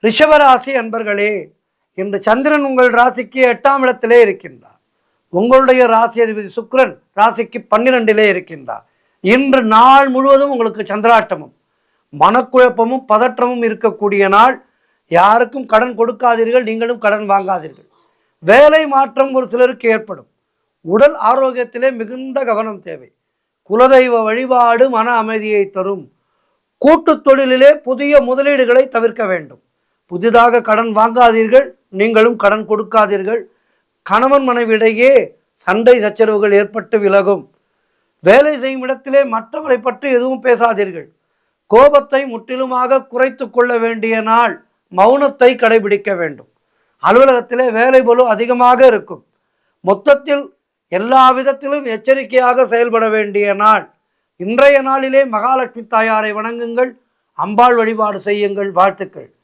ரிஷபராசி அன்பர்களே, இன்று சந்திரன் உங்கள் ராசிக்கு 8ஆம் இடத்திலே இருக்கின்றார். உங்களுடைய ராசி அதிபதி சுக்கிரன் ராசிக்கு 12லே இருக்கின்றார். இன்று நாள் முழுவதும் உங்களுக்கு சந்திராட்டமும் மனக்குழப்பமும் பதற்றமும் இருக்கக்கூடிய நாள். யாருக்கும் கடன் கொடுக்காதீர்கள், நீங்களும் கடன் வாங்காதீர்கள். வேலை மாற்றம் ஒரு சிலருக்கு ஏற்படும். உடல் ஆரோக்கியத்திலே மிகுந்த கவனம் தேவை. குலதெய்வ வழிபாடு மன அமைதியை தரும். கூட்டு தொழிலிலே புதிய முதலீடுகளை தவிர்க்க வேண்டும். புதிதாக கடன் வாங்காதீர்கள், நீங்களும் கடன் கொடுக்காதீர்கள். கணவன் மனைவியிடையே சண்டை சச்சரவுகள் ஏற்பட்டு விலகும். வேலை செய்யும் இடத்திலே மற்றவரை பற்றி எதுவும் பேசாதீர்கள். கோபத்தை முற்றிலுமாக குறைத்து கொள்ள வேண்டிய நாள். மௌனத்தை கடைபிடிக்க வேண்டும். அலுவலகத்திலே வேலை பளு அதிகமாக இருக்கும். மொத்தத்தில் எல்லா விதத்திலும் எச்சரிக்கையாக செயல்பட வேண்டிய நாள். இன்றைய நாளிலே மகாலட்சுமி தாயாரை வணங்குங்கள், அம்பாள் வழிபாடு செய்யுங்கள். வாழ்த்துக்கள்.